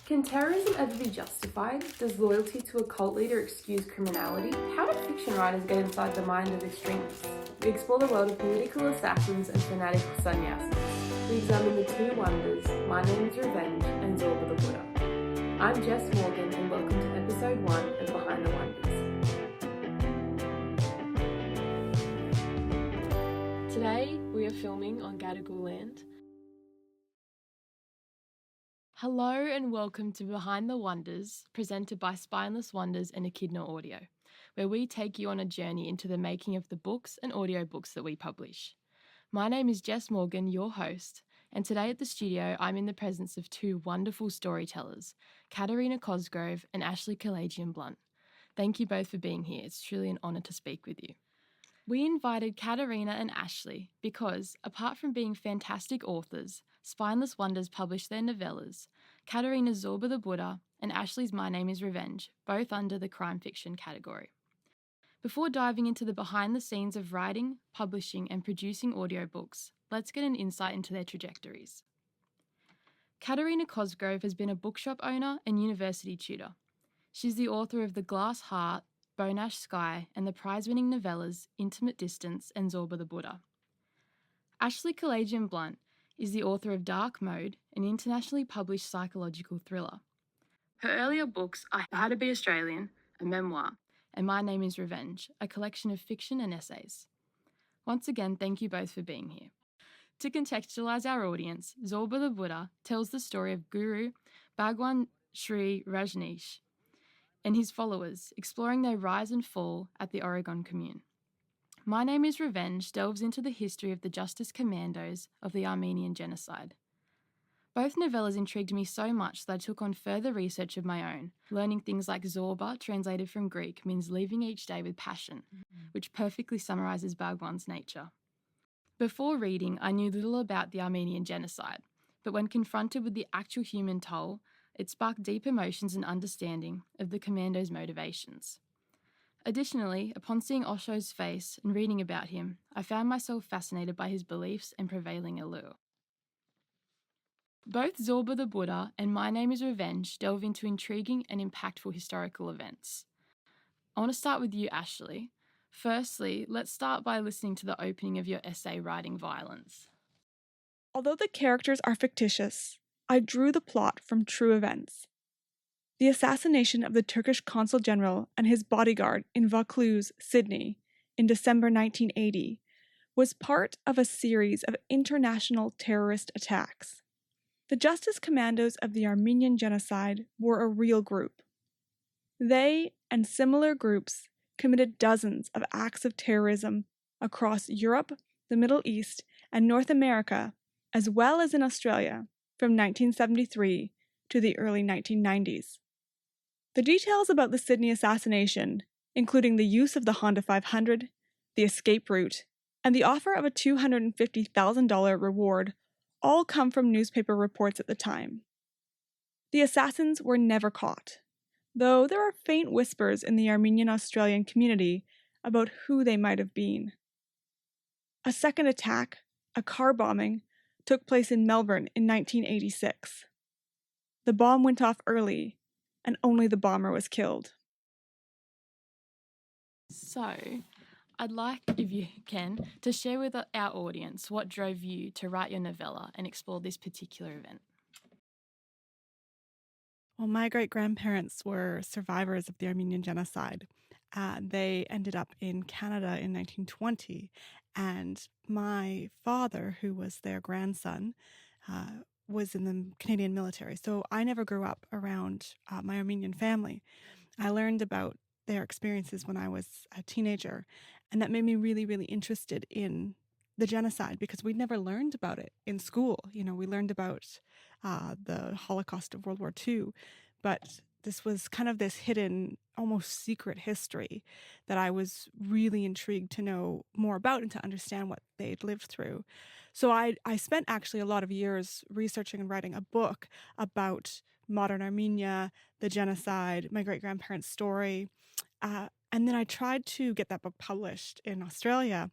Can terrorism ever be justified? Does loyalty to a cult leader excuse criminality? How do fiction writers get inside the mind of extremists? We explore the world of political assassins and fanatical sanyassins. We examine the two wonders, My Name is Revenge and Zorba the Buddha. I'm Jess Morgan and welcome to episode 1 of Behind the Wonders. Today we are filming on Gadigal land. Hello and welcome to Behind the Wonders, presented by Spineless Wonders and Echidna Audio, where we take you on a journey into the making of the books and audiobooks that we publish. My name is Jess Morgan, your host, and today at the studio I'm in the presence of two wonderful storytellers, Katerina Cosgrove and Kalagian. Thank you both for being here. It's truly an honour to speak with you. We invited Katerina and Ashley because, apart from being fantastic authors, Spineless Wonders published their novellas, Katerina's Zorba the Buddha and Ashley's My Name is Revenge, both under the crime fiction category. Before diving into the behind the scenes of writing, publishing and producing audiobooks, let's get an insight into their trajectories. Katerina Cosgrove has been a bookshop owner and university tutor. She's the author of The Glass Heart, Bonash Sky and the prize-winning novellas Intimate Distance and Zorba the Buddha. Kalagian is the author of Dark Mode, an internationally published psychological thriller. Her earlier books are How to Be Australian, a memoir, and My Name is Revenge, a collection of fiction and essays. Once again, thank you both for being here. To contextualise our audience, Zorba the Buddha tells the story of Guru Bhagwan Sri Rashneeshi and his followers, exploring their rise and fall at the Oregon Commune. My Name is Revenge delves into the history of the Justice Commandos of the Armenian genocide. Both novellas intrigued me so much that I took on further research of my own, learning things like Zorba, translated from Greek, means leaving each day with passion, which perfectly summarises Bhagwan's nature. Before reading, I knew little about the Armenian genocide, but when confronted with the actual human toll, it sparked deep emotions and understanding of the commandos' motivations. Additionally, upon seeing Osho's face and reading about him, I found myself fascinated by his beliefs and prevailing allure. Both Zorba the Buddha and My Name is Revenge delve into intriguing and impactful historical events. I want to start with you, Ashley. Firstly, let's start by listening to the opening of your essay, Writing Violence. Although the characters are fictitious, I drew the plot from true events. The assassination of the Turkish consul-general and his bodyguard in Vaucluse, Sydney, in December 1980, was part of a series of international terrorist attacks. The Justice Commandos of the Armenian genocide were a real group. They and similar groups committed dozens of acts of terrorism across Europe, the Middle East, and North America, as well as in Australia, from 1973 to the early 1990s. The details about the Sydney assassination, including the use of the Honda 500, the escape route, and the offer of a $250,000 reward, all come from newspaper reports at the time. The assassins were never caught, though there are faint whispers in the Armenian-Australian community about who they might have been. A second attack, a car bombing, took place in Melbourne in 1986. The bomb went off early, and only the bomber was killed. So, I'd like, if you can, to share with our audience what drove you to write your novella and explore this particular event. Well, my great-grandparents were survivors of the Armenian genocide. They ended up in Canada in 1920, and my father, who was their grandson, was in the Canadian military. So I never grew up around my Armenian family. I learned about their experiences when I was a teenager, and that made me really, really interested in the genocide because we'd never learned about it in school. You know, we learned about the Holocaust of World War II, but this was kind of this hidden, almost secret history that I was really intrigued to know more about and to understand what they'd lived through. So I spent actually a lot of years researching and writing a book about modern Armenia, the genocide, my great-grandparents' story, And then I tried to get that book published in Australia.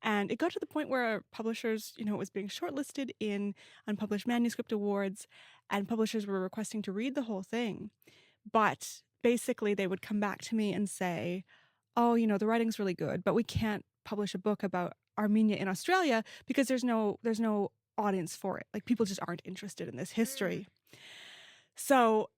And it got to the point where publishers, it was being shortlisted in unpublished manuscript awards, and publishers were requesting to read the whole thing. But basically, they would come back to me and say, oh, the writing's really good, but we can't publish a book about Armenia in Australia because there's no audience for it. Like, people just aren't interested in this history. So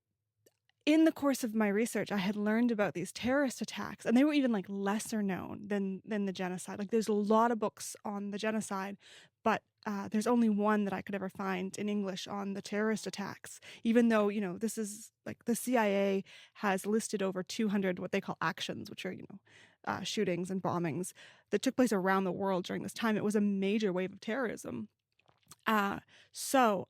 in the course of my research, I had learned about these terrorist attacks, and they were even like lesser known than the genocide. Like, there's a lot of books on the genocide, but there's only one that I could ever find in English on the terrorist attacks, even though, this is like the CIA has listed over 200 what they call actions, which are, shootings and bombings that took place around the world during this time. It was a major wave of terrorism. So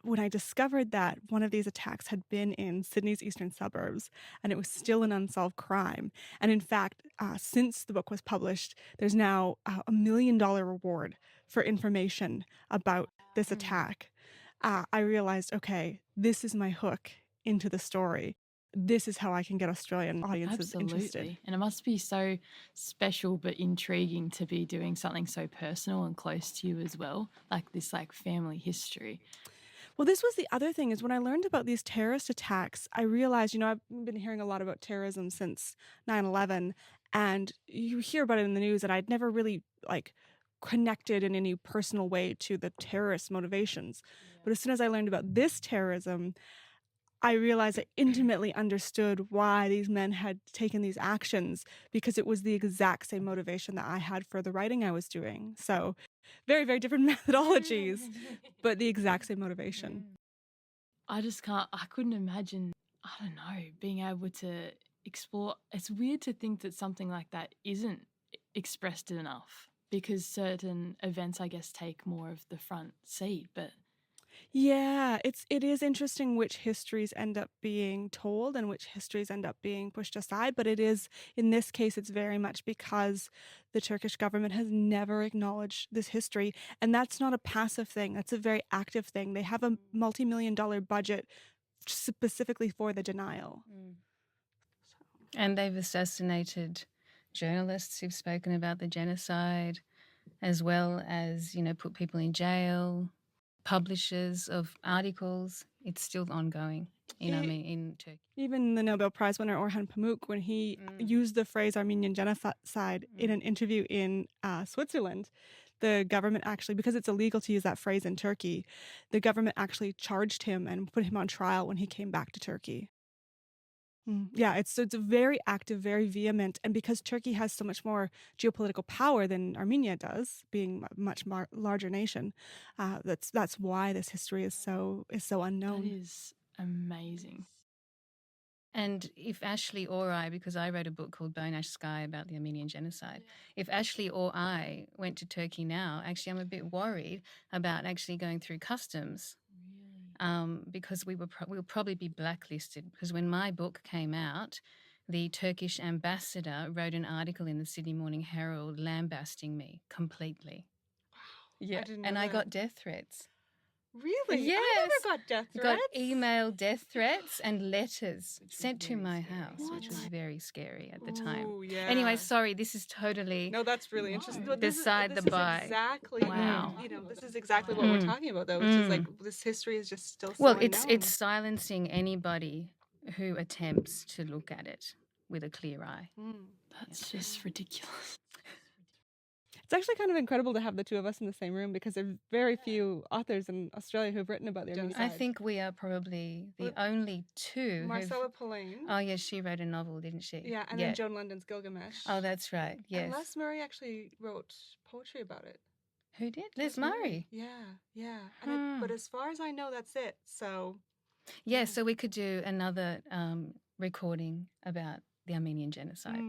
when I discovered that one of these attacks had been in Sydney's eastern suburbs and it was still an unsolved crime, and in fact, since the book was published, there's now a $1 million reward for information about this attack, I realized, okay, this is my hook into the story. This is how I can get Australian audiences interested. Absolutely. And it must be so special but intriguing to be doing something so personal and close to you as well, like this family history. Well, this was the other thing, is when I learned about these terrorist attacks, I realized, I've been hearing a lot about terrorism since 9/11, and you hear about it in the news, and I'd never really connected in any personal way to the terrorist motivations. But as soon as I learned about this terrorism, I realized I intimately understood why these men had taken these actions, because it was the exact same motivation that I had for the writing I was doing. So very, very different methodologies, but the exact same motivation. I couldn't imagine, I don't know, being able to explore. It's weird to think that something like that isn't expressed enough, because certain events, I guess, take more of the front seat, but Yeah, it is interesting which histories end up being told and which histories end up being pushed aside, but it is, in this case, it's very much because the Turkish government has never acknowledged this history, and that's not a passive thing, that's a very active thing. They have a multi-million-dollar budget specifically for the denial. And they've assassinated journalists who've spoken about the genocide, as well as, put people in jail, publishers of articles. It's still ongoing in Turkey. Even the Nobel Prize winner Orhan Pamuk, when he used the phrase Armenian genocide in an interview in Switzerland, the government actually, because it's illegal to use that phrase in Turkey, the government actually charged him and put him on trial when he came back to Turkey. Yeah, it's very active, very vehement, and because Turkey has so much more geopolitical power than Armenia does, being a much larger nation, that's why this history is so unknown. that is amazing. And if Ashley or I, because I wrote a book called Bone Ash Sky about the Armenian genocide, if Ashley or I went to Turkey now, actually I'm a bit worried about actually going through customs. Because we'll probably be blacklisted, because when my book came out, the Turkish ambassador wrote an article in the Sydney Morning Herald lambasting me completely. Yeah, I got death threats. Really? Yes. I never got death threats. Got email death threats and letters sent to my house, which was very scary at the time. Yeah. Anyway, sorry, this is totally... No, that's really interesting. Beside the by. Exactly. Wow. This is exactly what we're talking about, though, which is this history is just still so Well, unknown. it's silencing anybody who attempts to look at it with a clear eye. That's just ridiculous. It's actually kind of incredible to have the two of us in the same room, because there are very few authors in Australia who have written about the Armenian I think we are probably the only two. Marcella Polaine. Oh, yes, she wrote a novel, didn't she? Yeah, and then Joan London's Gilgamesh. Oh, that's right, yes. And Les Murray actually wrote poetry about it. Who did? Les Murray? Yeah. But as far as I know, that's it. So... Yeah, so we could do another recording about the Armenian genocide.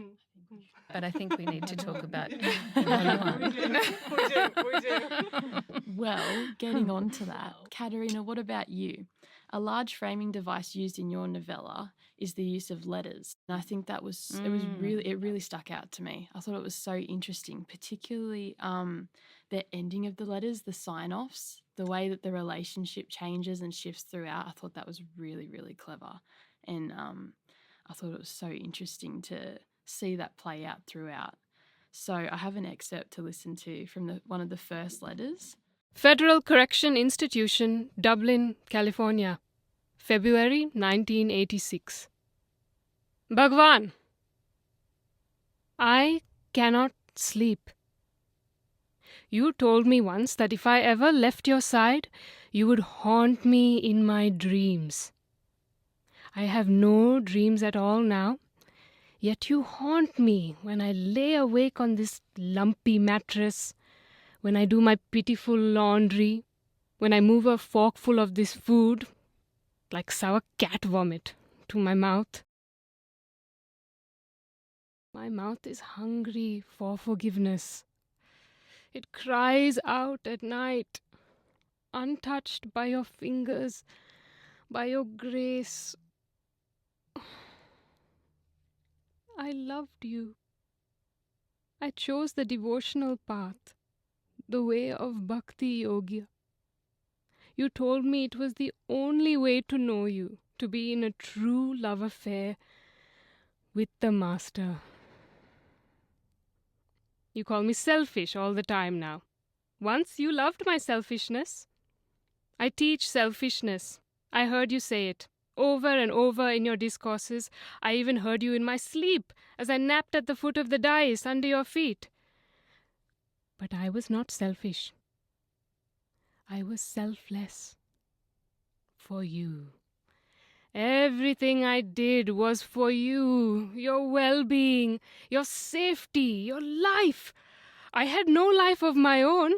But I think we need to talk about another one. We do. Well, getting on to that, Katerina, what about you? A large framing device used in your novella is the use of letters. And I think it really stuck out to me. I thought it was so interesting, particularly the ending of the letters, the sign-offs, the way that the relationship changes and shifts throughout. I thought that was really, really clever. And I thought it was so interesting to see that play out throughout. So I have an excerpt to listen to from one of the first letters. Federal Correction Institution, Dublin, California, February 1986. Bhagwan, I cannot sleep. You told me once that if I ever left your side, you would haunt me in my dreams. I have no dreams at all now, yet you haunt me when I lay awake on this lumpy mattress, when I do my pitiful laundry, when I move a forkful of this food, like sour cat vomit, to my mouth. My mouth is hungry for forgiveness. It cries out at night, untouched by your fingers, by your grace. I loved you. I chose the devotional path, the way of bhakti yoga. You told me it was the only way to know you, to be in a true love affair with the master. You call me selfish all the time now. Once you loved my selfishness. I teach selfishness. I heard you say it over and over in your discourses. I even heard you in my sleep as I napped at the foot of the dais under your feet. But I was not selfish. I was selfless. For you. Everything I did was for you, your well-being, your safety, your life. I had no life of my own.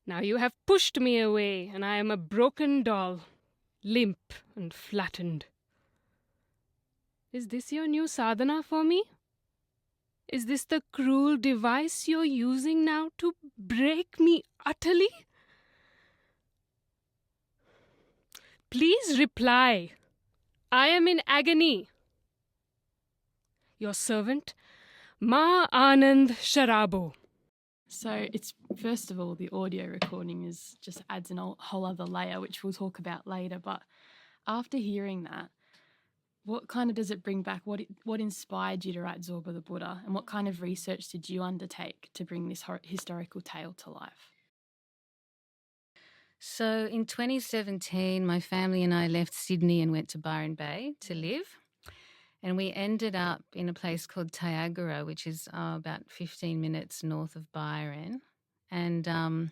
Now you have pushed me away, and I am a broken doll, limp and flattened. Is this your new sadhana for me? Is this the cruel device you're using now to break me utterly? Please reply. I am in agony. Your servant, Ma Anand Sharabo. So it's, first of all, the audio recording just adds a whole other layer, which we'll talk about later. But after hearing that, what kind of does it bring back? What inspired you to write Zorba the Buddha? And what kind of research did you undertake to bring this historical tale to life? So in 2017, my family and I left Sydney and went to Byron Bay to live. And we ended up in a place called Tayagara, which is about 15 minutes north of Byron. And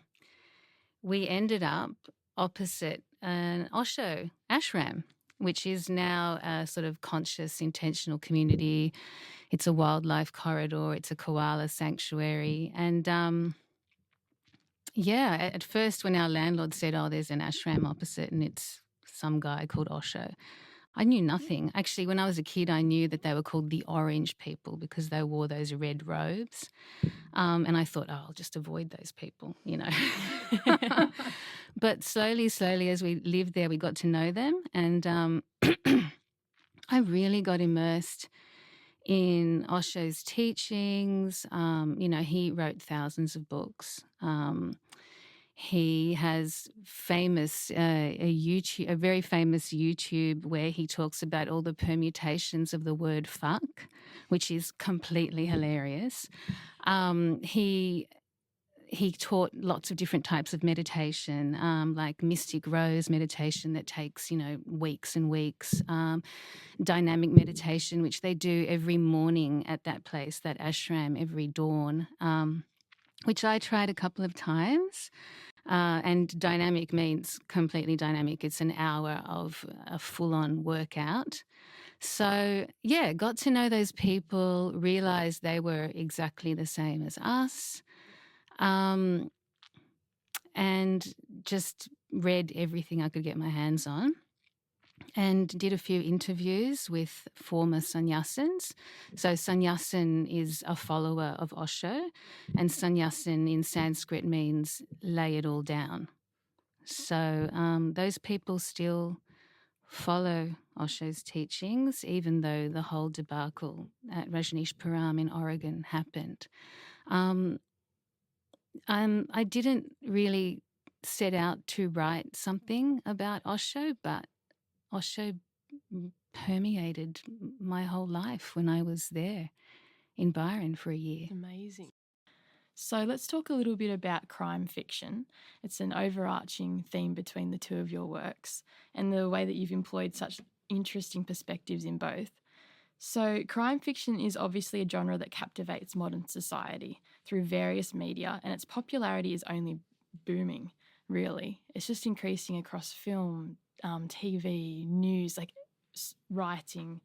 we ended up opposite an Osho ashram, which is now a sort of conscious, intentional community. It's a wildlife corridor. It's a koala sanctuary. And at first when our landlord said, oh, there's an ashram opposite and it's some guy called Osho, I knew nothing. Actually, when I was a kid, I knew that they were called the Orange People because they wore those red robes. And I thought, oh, I'll just avoid those people, you know. But slowly, as we lived there, we got to know them. And I really got immersed in Osho's teachings. He wrote thousands of books. He has a very famous YouTube where he talks about all the permutations of the word fuck, which is completely hilarious. He taught lots of different types of meditation, like mystic rose meditation that takes, weeks and weeks, dynamic meditation, which they do every morning at that place, that ashram, every dawn, which I tried a couple of times. And dynamic means completely dynamic. It's an hour of a full-on workout. So, got to know those people, realised they were exactly the same as us, and just read everything I could get my hands on. And did a few interviews with former Sanyassins. So Sanyassin is a follower of Osho, and Sanyassin in Sanskrit means lay it all down. So those people still follow Osho's teachings, even though the whole debacle at Rashneeshi in Oregon happened. I didn't really set out to write something about Osho, but Osho permeated my whole life when I was there. in Byron for a year. Amazing. So let's talk a little bit about crime fiction. It's an overarching theme between the two of your works and the way that you've employed such interesting perspectives in both. So crime fiction is obviously a genre that captivates modern society through various media, and its popularity is only booming, really. It's just increasing across film, TV, news, like writing,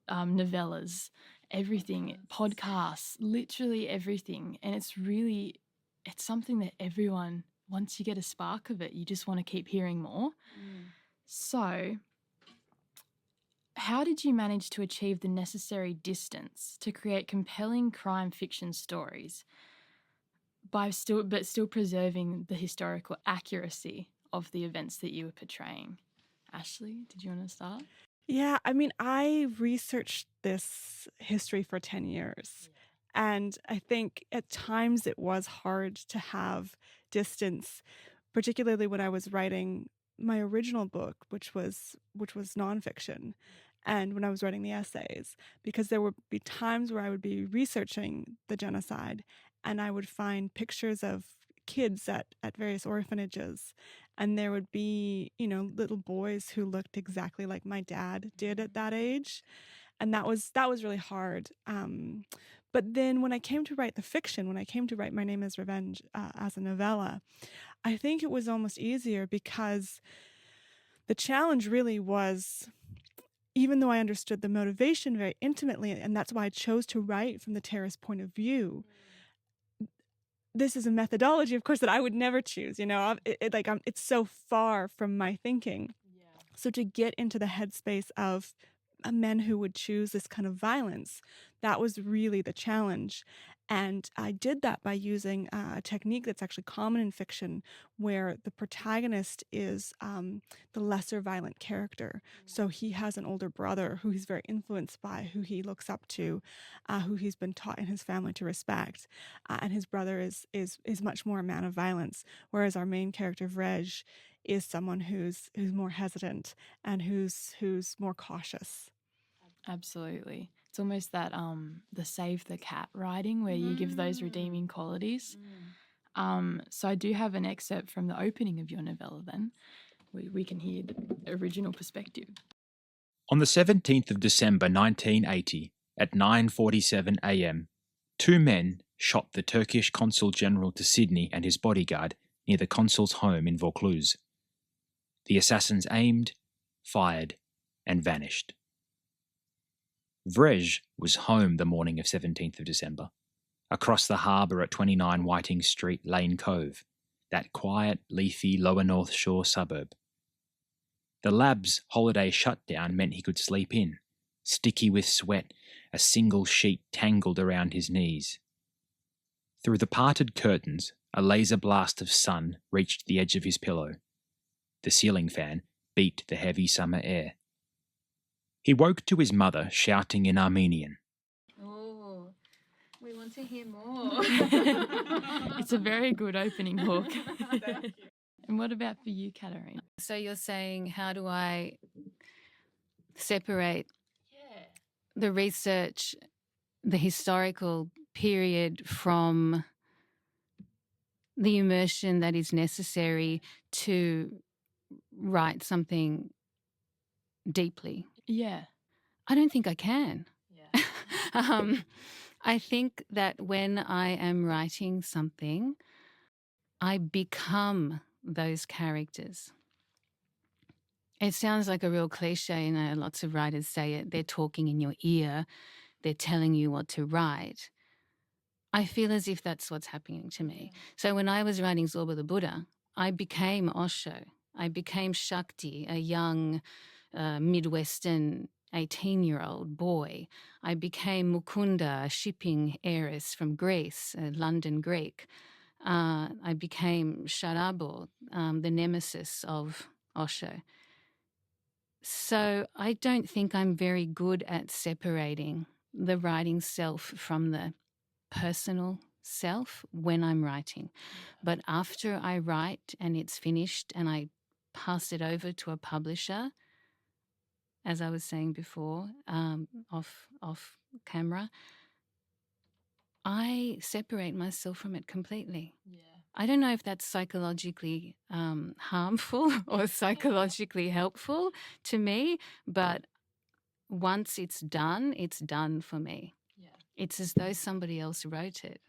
novellas, everything, podcasts, literally everything. And it's something that everyone, once you get a spark of it, you just want to keep hearing more. So how did you manage to achieve the necessary distance to create compelling crime fiction stories but still preserving the historical accuracy of the events that you were portraying? Ashley, did you want to start? Yeah, I mean, I researched this history for 10 years. And I think at times it was hard to have distance, particularly when I was writing my original book, which was nonfiction, and when I was writing the essays, because there would be times where I would be researching the genocide and I would find pictures of kids at various orphanages, and there would be, little boys who looked exactly like my dad did at that age, and that was really hard. But then when I came to write the fiction, when I came to write My Name is Revenge as a novella, I think it was almost easier because the challenge really was, even though I understood the motivation very intimately, and that's why I chose to write from the terrorist point of view, this is a methodology, of course, that I would never choose. It's so far from my thinking. So to get into the headspace of men who would choose this kind of violence, that was really the challenge. And I did that by using a technique that's actually common in fiction, where the protagonist is the lesser violent character. So he has an older brother who he's very influenced by, who he looks up to, who he's been taught in his family to respect. And his brother is much more a man of violence, whereas our main character, Vrej, is someone who's more hesitant and who's more cautious. Absolutely. It's almost that the save the cat writing where you give those redeeming qualities. So I do have an excerpt from the opening of your novella then. We can hear the original perspective. On the 17th of December 1980, at 9:47 a.m., two men shot the Turkish consul-general to Sydney and his bodyguard near the consul's home in Vaucluse. The assassins aimed, fired, and vanished. Vrej was home the morning of 17th of December, across the harbour at 29 Whiting Street, Lane Cove, that quiet, leafy lower North Shore suburb. The lab's holiday shutdown meant he could sleep in, sticky with sweat, a single sheet tangled around his knees. Through the parted curtains, a laser blast of sun reached the edge of his pillow. The ceiling fan beat the heavy summer air. He woke to his mother shouting in Armenian. Oh, we want to hear more. It's a very good opening hook. Thank you. And what about for you, Katerina? So you're saying, how do I separate the research, the historical period from the immersion that is necessary to write something deeply? Yeah. I don't think I can. Yeah. I think that when I am writing something, I become those characters. It sounds like a real cliche, lots of writers say it. They're talking in your ear. They're telling you what to write. I feel as if that's what's happening to me. So when I was writing Zorba the Buddha, I became Osho. I became Shakti, a young Midwestern 18-year-old boy. I became Mukunda, a shipping heiress from Greece, a London Greek. I became Sharabo, the nemesis of Osho. So I don't think I'm very good at separating the writing self from the personal self when I'm writing. But after I write and it's finished and I pass it over to a publisher, as I was saying before, off camera, I separate myself from it completely. Yeah. I don't know if that's psychologically harmful or psychologically helpful to me, but once it's done for me. Yeah. It's as though somebody else wrote it.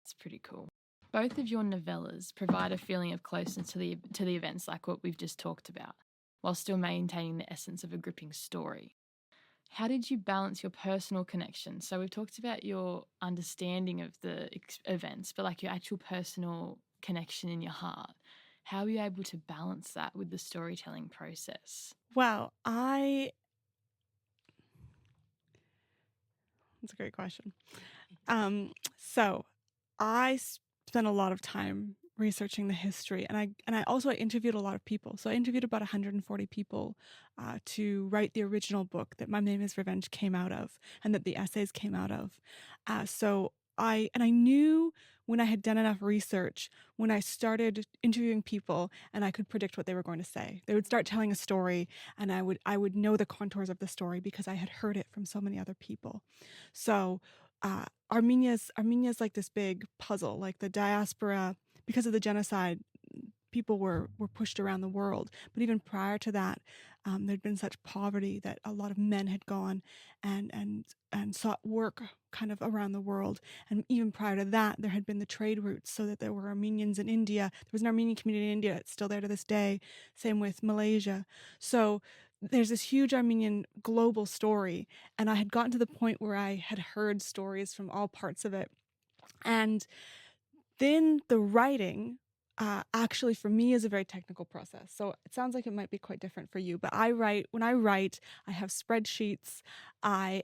It's pretty cool. Both of your novellas provide a feeling of closeness to the events, like what we've just talked about, while still maintaining the essence of a gripping story. How did you balance your personal connection? So we've talked about your understanding of the events, but like your actual personal connection in your heart. How were you able to balance that with the storytelling process? Well, that's a great question. So I spent a lot of time researching the history, and I also interviewed a lot of people. So I interviewed about 140 people to write the original book that My Name Is Revenge came out of, and that the essays came out of. So I knew when I had done enough research, when I started interviewing people, and I could predict what they were going to say. They would start telling a story, and I would know the contours of the story because I had heard it from so many other people. So Armenia's like this big puzzle, like the diaspora, because of the genocide, people were pushed around the world. But even prior to that, there'd been such poverty that a lot of men had gone and sought work kind of around the world. And even prior to that, there had been the trade routes, so that there were Armenians in India. There was an Armenian community in India. It's still there to this day. Same with Malaysia. So there's this huge Armenian global story, and I had gotten to the point where I had heard stories from all parts of it. And then the writing, actually for me, is a very technical process. So it sounds like it might be quite different for you, but when I write, I have spreadsheets. I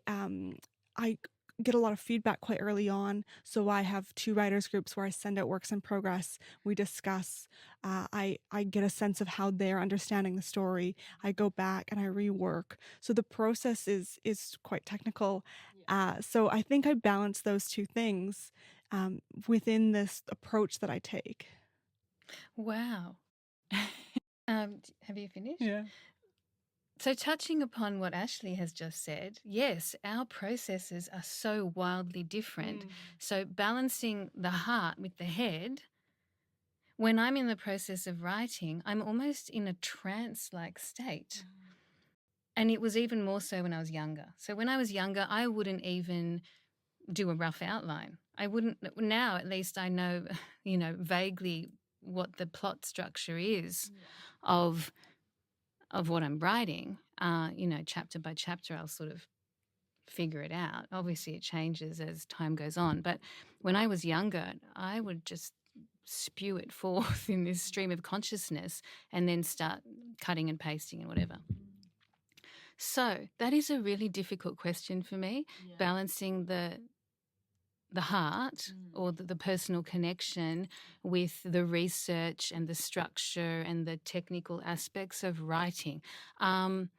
get a lot of feedback quite early on. So I have 2 writers groups where I send out works in progress. We discuss. I get a sense of how they're understanding the story. I go back and I rework. So the process is quite technical. So I think I balance those 2 things within this approach that I take. Wow. Have you finished? Yeah. So, touching upon what Ashley has just said, yes, our processes are so wildly different. So, balancing the heart with the head, when I'm in the process of writing, I'm almost in a trance like state. And it was even more so when I was younger. So, when I was younger, I wouldn't even do a rough outline. I wouldn't, now at least I know, vaguely what the plot structure is of what I'm writing. Chapter by chapter, I'll sort of figure it out. Obviously, it changes as time goes on. But when I was younger, I would just spew it forth in this stream of consciousness and then start cutting and pasting and whatever. So that is a really difficult question for me, balancing the heart or the personal connection with the research and the structure and the technical aspects of writing. I'm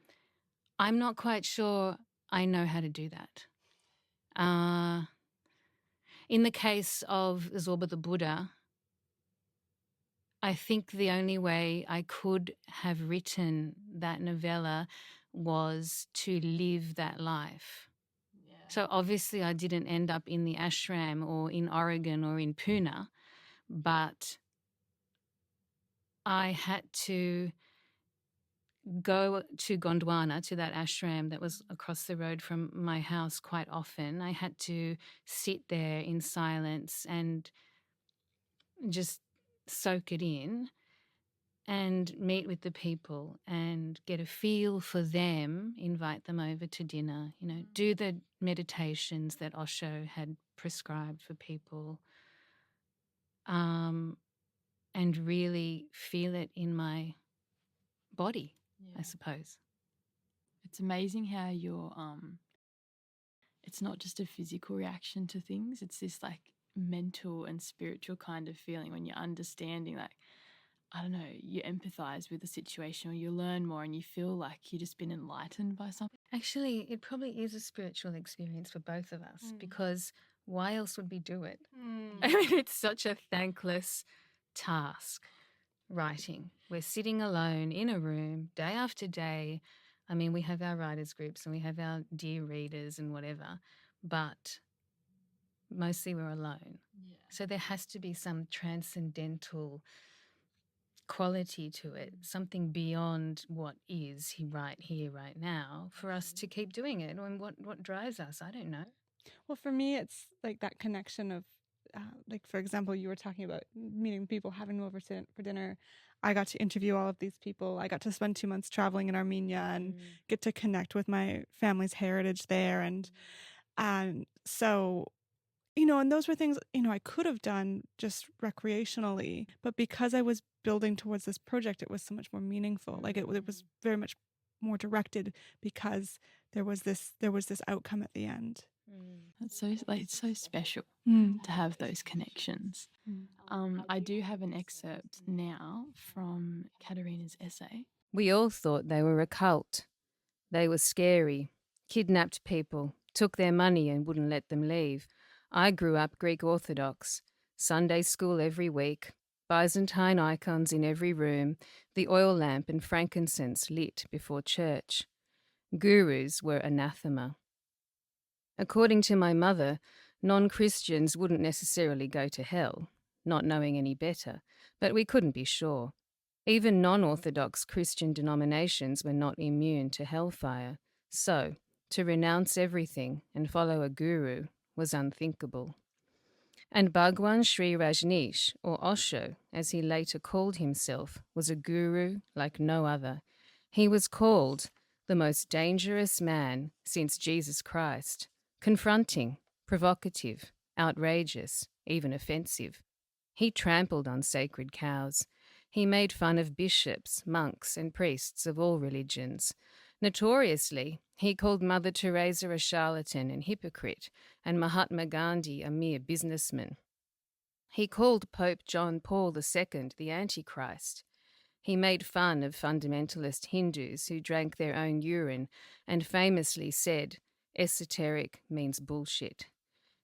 not quite sure I know how to do that. In the case of Zorba the Buddha, I think the only way I could have written that novella was to live that life. So obviously I didn't end up in the ashram or in Oregon or in Pune, but I had to go to Gondwana, to that ashram that was across the road from my house quite often. I had to sit there in silence and just soak it in and meet with the people and get a feel for them, invite them over to dinner, do the meditations that Osho had prescribed for people, and really feel it in my body, I suppose. It's amazing how you're it's not just a physical reaction to things, it's this like mental and spiritual kind of feeling when you're understanding, like, I don't know, you empathize with the situation or you learn more and you feel like you've just been enlightened by something. Actually, it probably is a spiritual experience for both of us, because why else would we do it? I mean, it's such a thankless task, writing. We're sitting alone in a room day after day. I mean, we have our writers' groups and we have our dear readers and whatever, but mostly we're alone. So there has to be some transcendental quality to it, something beyond what is right here, right now, for us to keep doing it. And what drives us? I don't know. Well, for me, it's like that connection of, like, for example, you were talking about meeting people, having them over for dinner. I got to interview all of these people. I got to spend 2 months traveling in Armenia and get to connect with my family's heritage there. And so, and those were things, I could have done just recreationally, but because I was building towards this project, it was so much more meaningful. Like it was very much more directed because there was this outcome at the end. That's so it's so special to have those connections. I do have an excerpt now from Katerina's essay. We all thought they were a cult. They were scary, kidnapped people, took their money and wouldn't let them leave. I grew up Greek Orthodox, Sunday school every week, Byzantine icons in every room, the oil lamp and frankincense lit before church. Gurus were anathema. According to my mother, non-Christians wouldn't necessarily go to hell, not knowing any better, but we couldn't be sure. Even non-Orthodox Christian denominations were not immune to hellfire, so to renounce everything and follow a guru was unthinkable. And Bhagwan Sri Rajneesh, or Osho, as he later called himself, was a guru like no other. He was called the most dangerous man since Jesus Christ, confronting, provocative, outrageous, even offensive. He trampled on sacred cows. He made fun of bishops, monks, and priests of all religions. Notoriously, he called Mother Teresa a charlatan and hypocrite, and Mahatma Gandhi a mere businessman. He called Pope John Paul II the Antichrist. He made fun of fundamentalist Hindus who drank their own urine and famously said, "Esoteric means bullshit."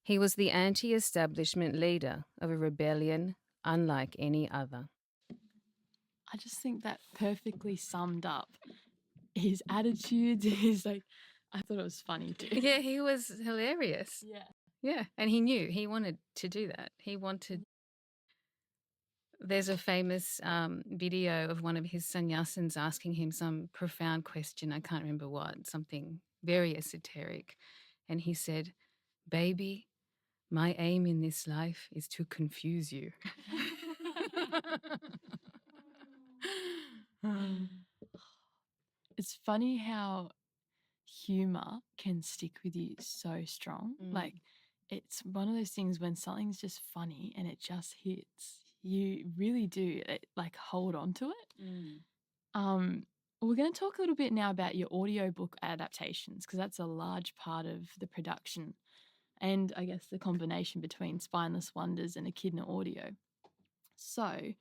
He was the anti-establishment leader of a rebellion unlike any other. I just think that perfectly summed up his attitudes. His I thought it was funny too. Yeah, he was hilarious. Yeah. Yeah, and he knew he wanted to do that. There's a famous video of one of his sanyassins asking him some profound question. I can't remember what, something very esoteric. And he said, "Baby, my aim in this life is to confuse you." It's funny how humor can stick with you so strong. It's one of those things when something's just funny and it just hits, you really do hold on to it. We're going to talk a little bit now about your audiobook adaptations, because that's a large part of the production and I guess the combination between Spineless Wonders and Echidna Audio. So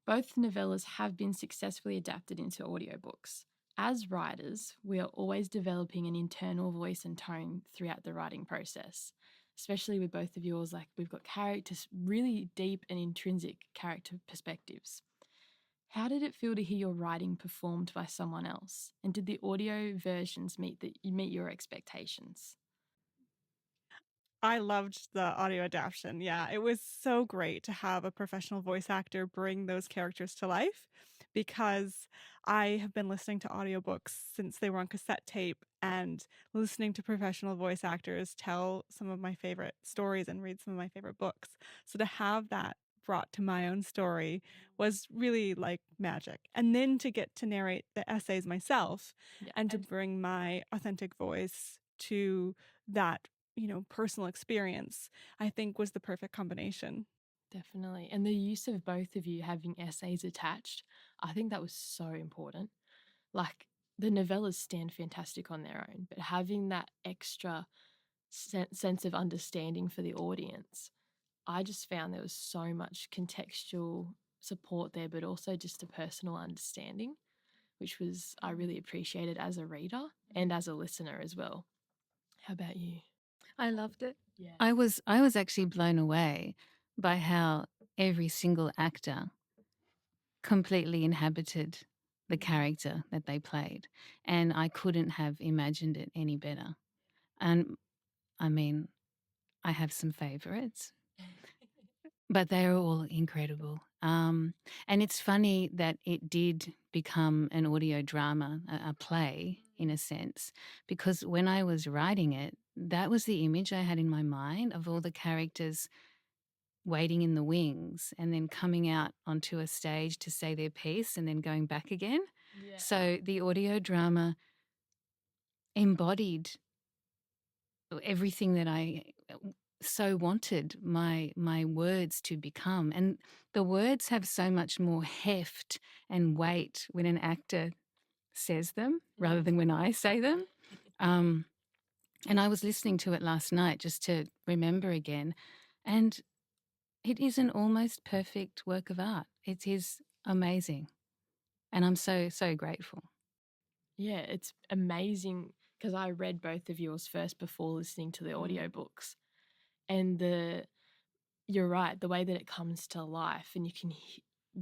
both novellas have been successfully adapted into audiobooks. As writers, we are always developing an internal voice and tone throughout the writing process, especially with both of yours. We've got characters, really deep and intrinsic character perspectives. How did it feel to hear your writing performed by someone else? And did the audio versions meet your expectations? I loved the audio adaptation. Yeah, it was so great to have a professional voice actor bring those characters to life, because I have been listening to audiobooks since they were on cassette tape and listening to professional voice actors tell some of my favorite stories and read some of my favorite books. So to have that brought to my own story was really like magic. And then to get to narrate the essays myself and to bring my authentic voice to that personal experience, I think was the perfect combination. Definitely. And the use of both of you having essays attached, I think that was so important. The novellas stand fantastic on their own, but having that extra sense of understanding for the audience, I just found there was so much contextual support there, but also just a personal understanding, which was I really appreciated as a reader and as a listener as well. How about you? I loved it. Yeah. I was actually blown away by how every single actor completely inhabited the character that they played, and I couldn't have imagined it any better. And I mean, I have some favorites, but they're all incredible. And it's funny that it did become an audio drama, a play in a sense, because when I was writing it, that was the image I had in my mind of all the characters waiting in the wings and then coming out onto a stage to say their piece and then going back again. Yeah. So the audio drama embodied everything that I so wanted my words to become. And the words have so much more heft and weight when an actor says them rather than when I say them. And I was listening to it last night just to remember again. And it is an almost perfect work of art. It is amazing. And I'm so, so grateful. Yeah, it's amazing because I read both of yours first before listening to the audiobooks. And you're right, the way that it comes to life and you can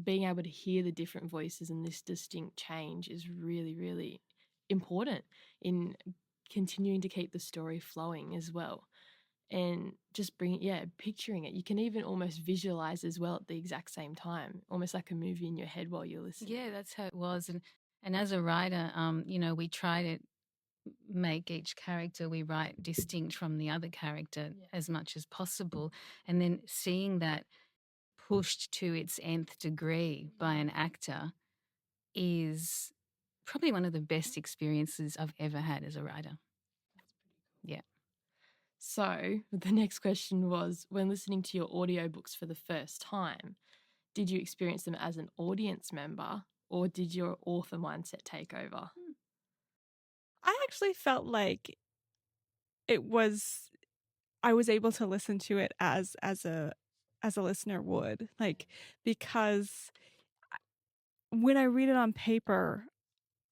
being able to hear the different voices and this distinct change is really, really important in continuing to keep the story flowing as well. And just picturing it. You can even almost visualize as well at the exact same time, almost like a movie in your head while you're listening. Yeah, that's how it was. And as a writer, we try to make each character we write distinct from the other character as much as possible. And then seeing that pushed to its nth degree by an actor is probably one of the best experiences I've ever had as a writer. Yeah. So the next question was, when listening to your audiobooks for the first time, did you experience them as an audience member or did your author mindset take over? I actually felt like I was able to listen to it as a listener would, like, because when I read it on paper,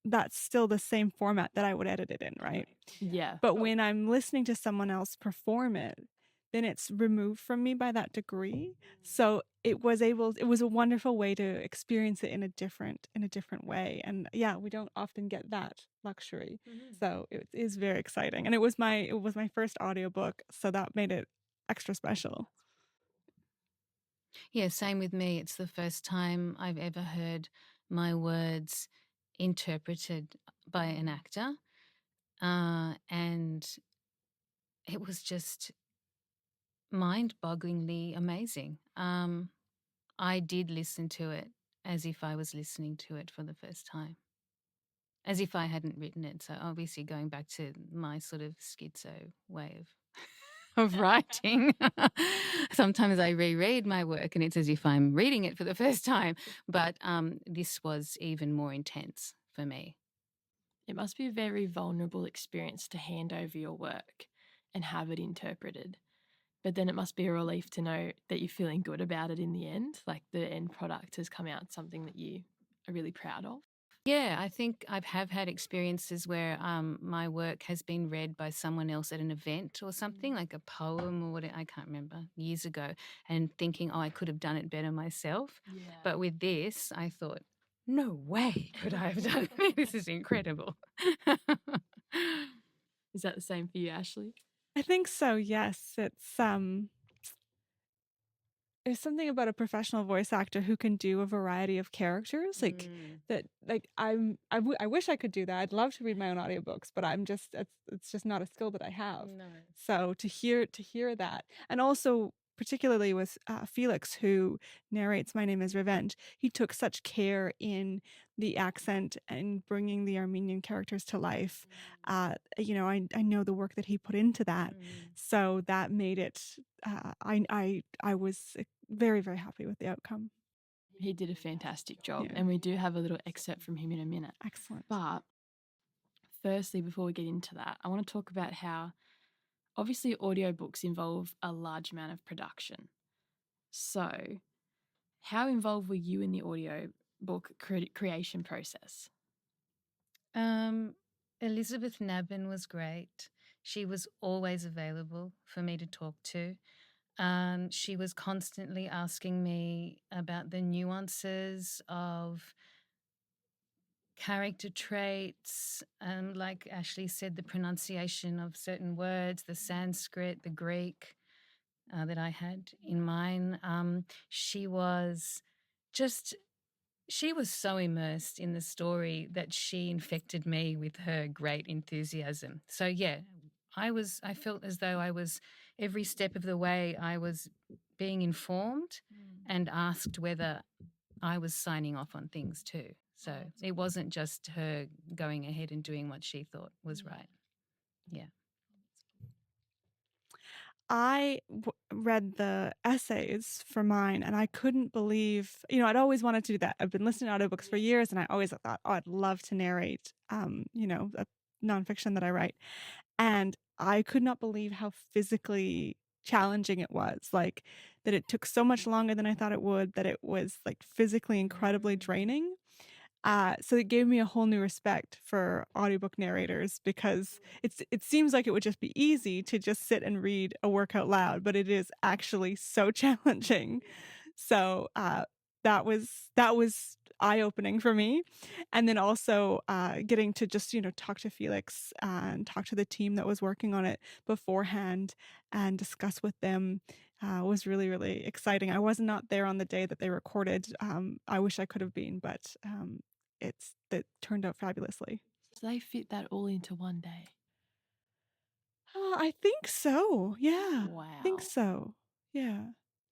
that's still the same format that I would edit it in, right? Yeah. But when I'm listening to someone else perform it, then it's removed from me by that degree. So it was a wonderful way to experience it in a different way. And yeah, we don't often get that luxury. So it is very exciting. And it was my first audiobook, so that made it extra special. Yeah, same with me. It's the first time I've ever heard my words interpreted by an actor. And it was just mind-bogglingly amazing. I did listen to it as if I was listening to it for the first time, as if I hadn't written it. So obviously going back to my sort of schizo way of writing. Sometimes I reread my work and it's as if I'm reading it for the first time. But this was even more intense for me. It must be a very vulnerable experience to hand over your work and have it interpreted. But then it must be a relief to know that you're feeling good about it in the end, like the end product has come out something that you are really proud of. Yeah, I think I have had experiences where my work has been read by someone else at an event or something, like a poem or whatever, I can't remember, years ago, and thinking, oh, I could have done it better myself. Yeah. But with this, I thought, no way could I have done it. This is incredible. Is that the same for you, Ashley? I think so, yes. There's something about a professional voice actor who can do a variety of characters, like that. Like I wish I could do that. I'd love to read my own audiobooks, but it's just not a skill that I have. No. So to hear that, and also particularly with Felix, who narrates My Name Is Revenge, he took such care in the accent and bringing the Armenian characters to life. I know the work that he put into that, so that made it. I was very, very happy with the outcome. He did a fantastic job, Yeah. and we do have a little excerpt from him in a minute. Excellent. But firstly, before we get into that, I want to talk about how obviously audiobooks involve a large amount of production. So, how involved were you in the audiobook creation process? Elizabeth Nabin was great. She was always available for me to talk to. She was constantly asking me about the nuances of character traits, like Ashley said, the pronunciation of certain words, the Sanskrit, the Greek. that I had in mine. She was so immersed in the story that she infected me with her great enthusiasm. So yeah, I felt as though I was, every step of the way, I was being informed and asked whether I was signing off on things too. So it wasn't just her going ahead and doing what she thought was right. Yeah. I read the essays for mine, and I couldn't believe, I'd always wanted to do that. I've been listening to audiobooks for years, and I always thought, oh, I'd love to narrate, a nonfiction that I write. And I could not believe how physically challenging it was. Like, that it took so much longer than I thought it would, that it was like physically incredibly draining. So it gave me a whole new respect for audiobook narrators, because it seems like it would just be easy to just sit and read a work out loud, but it is actually so challenging. So that was eye-opening for me. And then also getting to just talk to Felix and talk to the team that was working on it beforehand and discuss with them was really, really exciting. I was not there on the day that they recorded. I wish I could have been, but it turned out fabulously. So they fit that all into one day. I think so. Yeah. Wow. I think so. Yeah.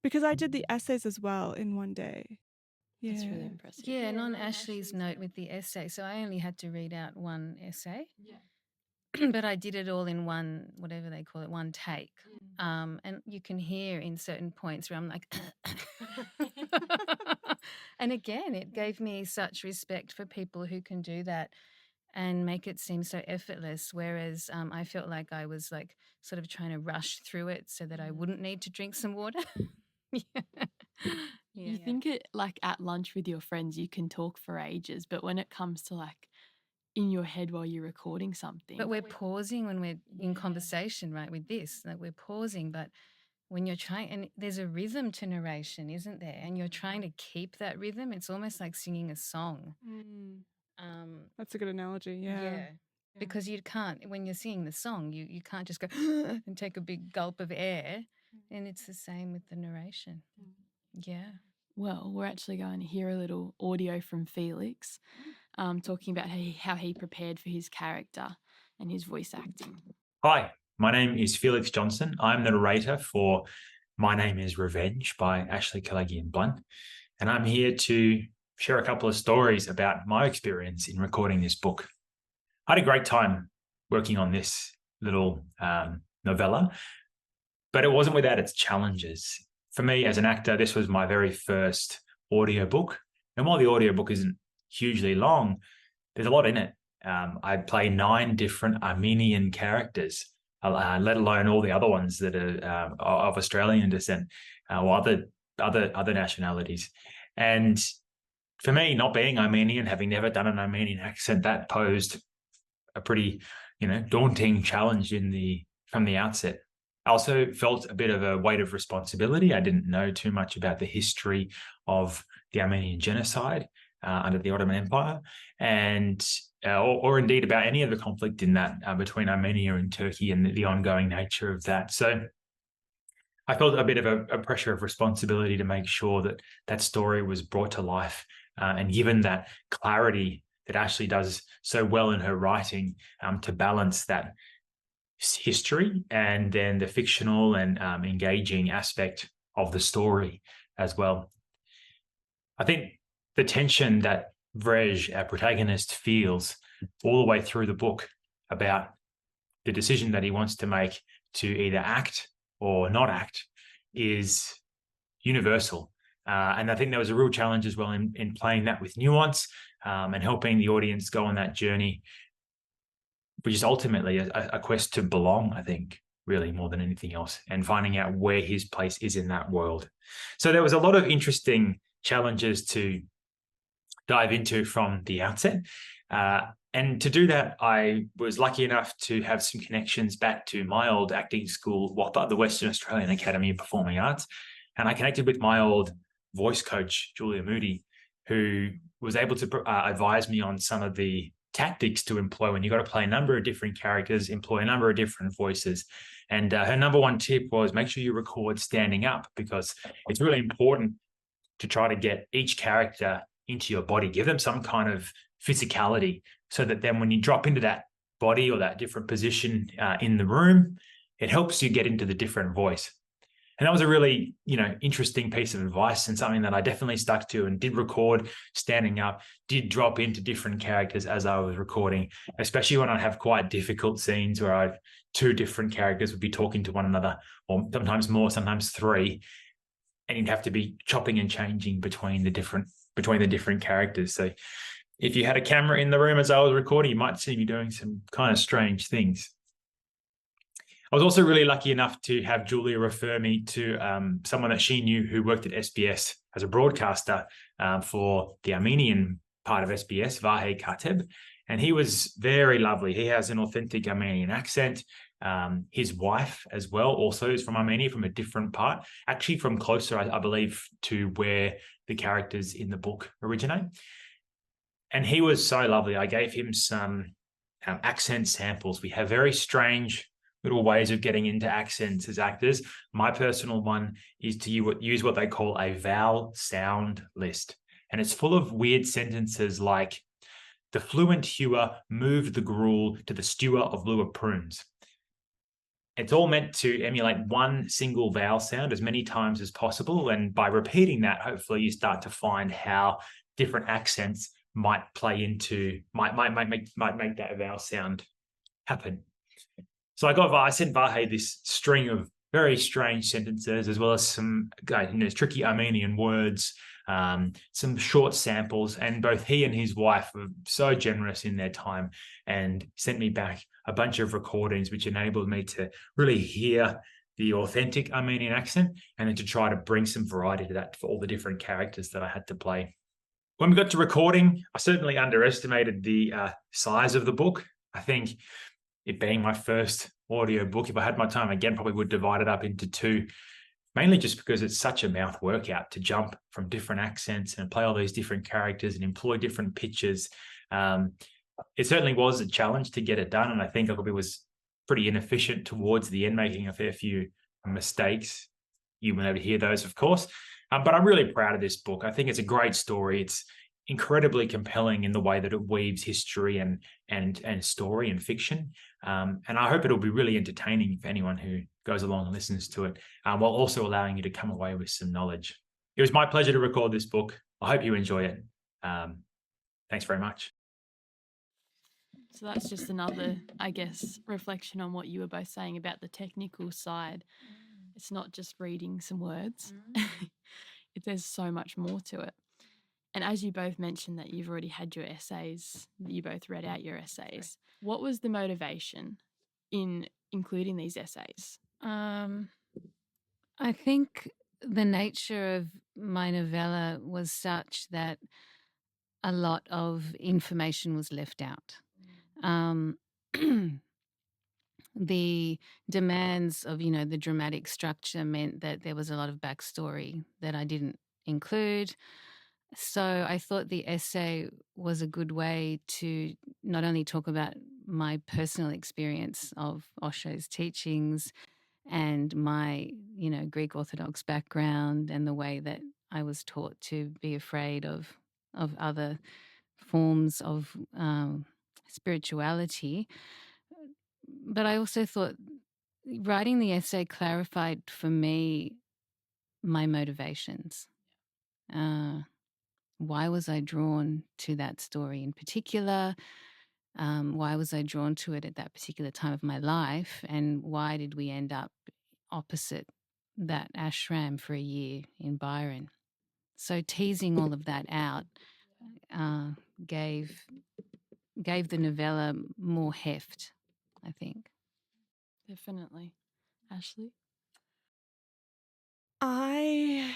Because I did the essays as well in one day. Yeah. That's really impressive. Yeah, and on Ashley's note with the essay, so I only had to read out one essay. Yeah. But I did it all in one, whatever they call it, one take. And you can hear in certain points where I'm like, and again, it gave me such respect for people who can do that and make it seem so effortless. Whereas I felt like I was like sort of trying to rush through it so that I wouldn't need to drink some water. Yeah. You think it like at lunch with your friends, you can talk for ages, but when it comes to like in your head while you're recording something. But we're pausing when we're in conversation, right, with this. Like we're pausing, but when you're trying, and there's a rhythm to narration, isn't there? And you're trying to keep that rhythm. It's almost like singing a song. That's a good analogy. Yeah. Because you can't, when you're singing the song, you can't just go and take a big gulp of air. And it's the same with the narration. Yeah. Well, we're actually going to hear a little audio from Felix talking about how he prepared for his character and his voice acting. Hi, my name is Felix Johnson. I'm the narrator for My Name is Revenge by Ashley Kalagian Blunt, and I'm here to share a couple of stories about my experience in recording this book. I had a great time working on this little novella, but it wasn't without its challenges. For me as an actor, this was my very first audiobook, and while the audiobook isn't hugely long, there's a lot in it. I play 9 different Armenian characters, let alone all the other ones that are of Australian descent or other nationalities. And for me, not being Armenian, having never done an Armenian accent, that posed a pretty, daunting challenge from the outset. I also felt a bit of a weight of responsibility. I didn't know too much about the history of the Armenian genocide under the Ottoman Empire, and or indeed about any of the conflict in that between Armenia and Turkey and the ongoing nature of that. So I felt a bit of a pressure of responsibility to make sure that that story was brought to life and given that clarity that Ashley does so well in her writing to balance that history and then the fictional and engaging aspect of the story as well. I think the tension that Vrej, our protagonist, feels all the way through the book about the decision that he wants to make to either act or not act is universal. And I think there was a real challenge as well in playing that with nuance and helping the audience go on that journey, which is ultimately a quest to belong, I think, really more than anything else, and finding out where his place is in that world. So there was a lot of interesting challenges to dive into from the outset. And to do that, I was lucky enough to have some connections back to my old acting school, WAPA, the Western Australian Academy of Performing Arts. And I connected with my old voice coach, Julia Moody, who was able to advise me on some of the tactics to employ when you've got to play a number of different characters, employ a number of different voices. And her number one tip was make sure you record standing up, because it's really important to try to get each character into your body, give them some kind of physicality, so that then when you drop into that body or that different position in the room, it helps you get into the different voice. And that was a really, interesting piece of advice, and something that I definitely stuck to and did record standing up, did drop into different characters as I was recording, especially when I have quite difficult scenes where two different characters would be talking to one another, or sometimes more, sometimes three, and you'd have to be chopping and changing between the different characters. So if you had a camera in the room as I was recording, you might see me doing some kind of strange things. I was also really lucky enough to have Julia refer me to someone that she knew who worked at SBS as a broadcaster for the Armenian part of SBS, Vahe Kateb. And he was very lovely. He has an authentic Armenian accent. His wife as well also is from Armenia, from a different part, actually from closer, I believe, to where the characters in the book originate. And he was so lovely. I gave him some accent samples. We have very strange little ways of getting into accents as actors. My personal one is to use what they call a vowel sound list. And it's full of weird sentences like, the fluent hewer moved the gruel to the stewer of lure prunes. It's all meant to emulate one single vowel sound as many times as possible. And by repeating that, hopefully you start to find how different accents might play into, might make that vowel sound happen. So I sent Vahe this string of very strange sentences, as well as some tricky Armenian words, some short samples, and both he and his wife were so generous in their time and sent me back a bunch of recordings, which enabled me to really hear the authentic Armenian accent, and then to try to bring some variety to that for all the different characters that I had to play. When we got to recording, I certainly underestimated the size of the book. I think it being my first audiobook, if I had my time again, probably would divide it up into two, mainly just because it's such a mouth workout to jump from different accents and play all these different characters and employ different pitches. It certainly was a challenge to get it done, and I think I probably was pretty inefficient towards the end, making a fair few mistakes. You will never hear those, of course. But I'm really proud of this book. I think it's a great story. It's incredibly compelling in the way that it weaves history and story and fiction. And I hope it'll be really entertaining for anyone who goes along and listens to it, while also allowing you to come away with some knowledge. It was my pleasure to record this book. I hope you enjoy it. Thanks very much. So that's just another, I guess, reflection on what you were both saying about the technical side. It's not just reading some words. There's so much more to it. And as you both mentioned that you've already had your essays, you both read out your essays. What was the motivation in including these essays? I think the nature of my novella was such that a lot of information was left out. The demands of, the dramatic structure meant that there was a lot of backstory that I didn't include. So I thought the essay was a good way to not only talk about my personal experience of Osho's teachings and my, Greek Orthodox background and the way that I was taught to be afraid of other forms of spirituality. But I also thought writing the essay clarified for me my motivations. Why was I drawn to that story in particular? Why was I drawn to it at that particular time of my life? And why did we end up opposite that ashram for a year in Byron? So teasing all of that out gave the novella more heft, I think. Definitely. Ashley? I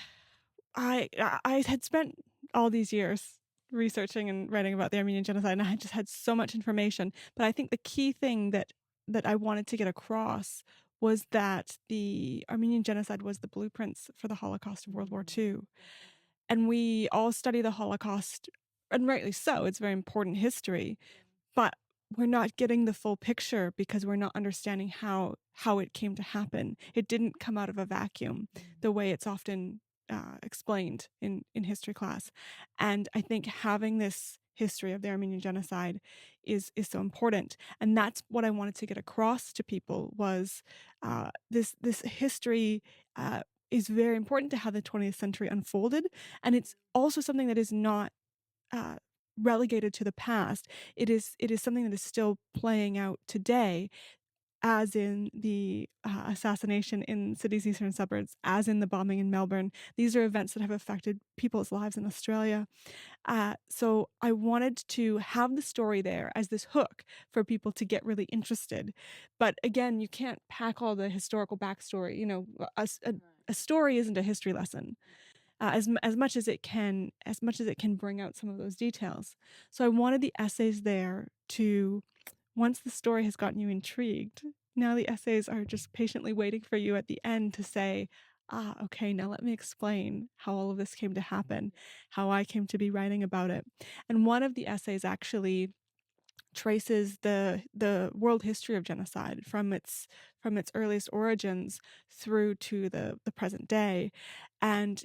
had spent all these years researching and writing about the Armenian genocide, and I had just had so much information. But I think the key thing that I wanted to get across was that the Armenian genocide was the blueprints for the Holocaust of World War II. And we all study the Holocaust, and rightly so, it's very important history. but we're not getting the full picture because we're not understanding how it came to happen. It didn't come out of a vacuum the way it's often explained in history class. And I think having this history of the Armenian genocide is so important. And that's what I wanted to get across to people was this history is very important to how the 20th century unfolded. And it's also something that is not uh, relegated to the past. It is something that is still playing out today, as in the assassination in Sydney's eastern suburbs, as in the bombing in Melbourne. These are events that have affected people's lives in Australia. So I wanted to have the story there as this hook for people to get really interested. But again, you can't pack all the historical backstory. You know, a story isn't a history lesson. As much as it can bring out some of those details. So I wanted the essays there to, once the story has gotten you intrigued, now the essays are just patiently waiting for you at the end to say, okay, now let me explain how all of this came to happen, how I came to be writing about it. And one of the essays actually traces the world history of genocide from its earliest origins through to the present day. And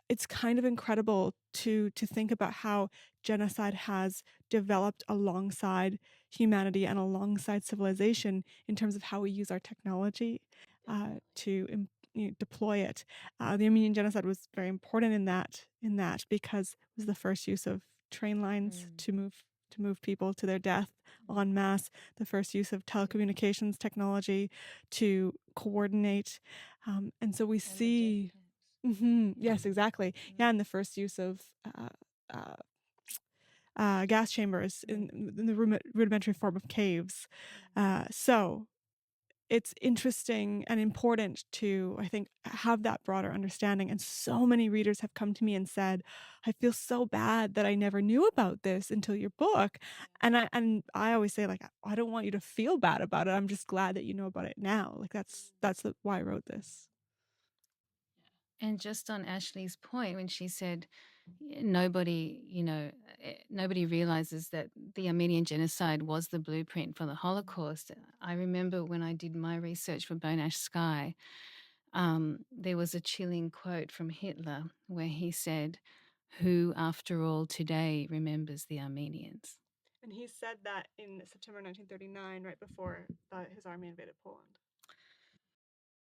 it's kind of incredible to think about how genocide has developed alongside humanity and alongside civilization in terms of how we use our technology to deploy it. The Armenian genocide was very important in that because it was the first use of train lines to move people to their death en masse, the first use of telecommunications technology to coordinate. And so we see... Yes, exactly. Yeah, and the first use of gas chambers in the rudimentary form of caves. So it's interesting and important to, I think, have that broader understanding. And so many readers have come to me and said, I feel so bad that I never knew about this until your book. And I always say, like, I don't want you to feel bad about it. I'm just glad that you know about it now. Like, that's why I wrote this. And just on Ashley's point, when she said nobody, nobody realizes that the Armenian genocide was the blueprint for the Holocaust. I remember when I did my research for Bone Ash Sky, there was a chilling quote from Hitler where he said, "Who, after all, today remembers the Armenians?" And he said that in September 1939, right before his army invaded Poland.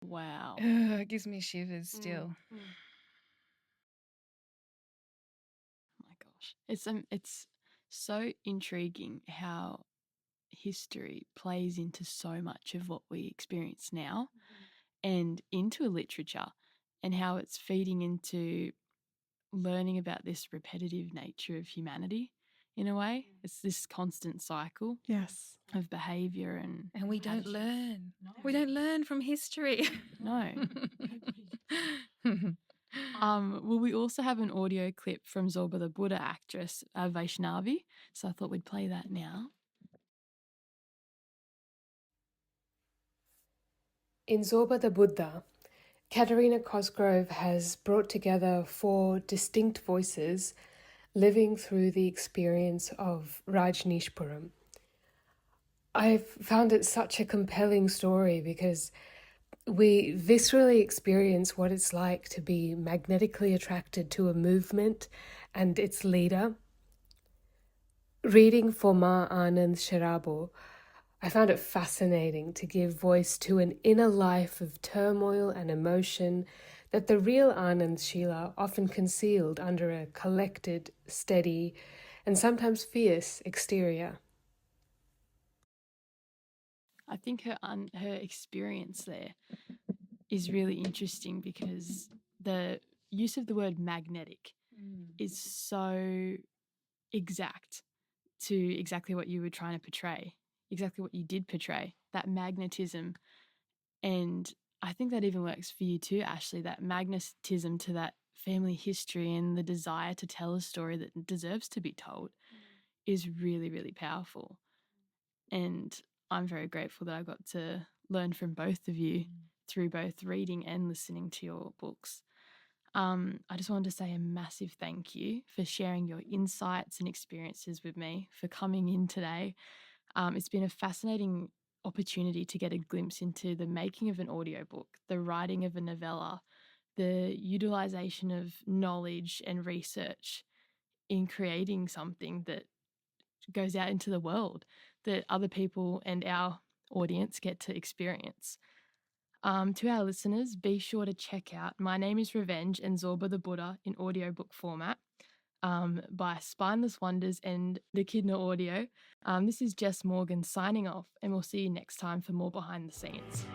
Wow. It gives me shivers still. Oh my gosh. It's so intriguing how history plays into so much of what we experience now and into literature, and how it's feeding into learning about this repetitive nature of humanity in a way. It's this constant cycle Yes. of behavior and we don't attitude. learn. No. We don't learn from history. No. Well, we also have an audio clip from Zorba the Buddha actress Vaishnavi, so I thought we'd play that now. In Zorba the Buddha, Katerina Cosgrove has brought together 4 distinct voices living through the experience of Rajneeshpuram. I've found it such a compelling story because we viscerally experience what it's like to be magnetically attracted to a movement and its leader. Reading for Ma Anand Sharabo, I found it fascinating to give voice to an inner life of turmoil and emotion that the real Anand Sheela often concealed under a collected, steady, and sometimes fierce exterior. I think her experience there is really interesting because the use of the word magnetic is so exact to exactly what you were trying to portray, exactly what you did portray, that magnetism. And I think that even works for you too, Ashley, that magnetism to that family history and the desire to tell a story that deserves to be told is really, really powerful. And I'm very grateful that I got to learn from both of you through both reading and listening to your books. I just wanted to say a massive thank you for sharing your insights and experiences with me, for coming in today. It's been a fascinating opportunity to get a glimpse into the making of an audiobook, the writing of a novella, the utilization of knowledge and research in creating something that goes out into the world that other people and our audience get to experience. To our listeners, be sure to check out My Name is Revenge and Zorba the Buddha in audiobook format by Spineless Wonders and the Kidna Audio. This is Jess Morgan signing off, and we'll see you next time for more behind the scenes.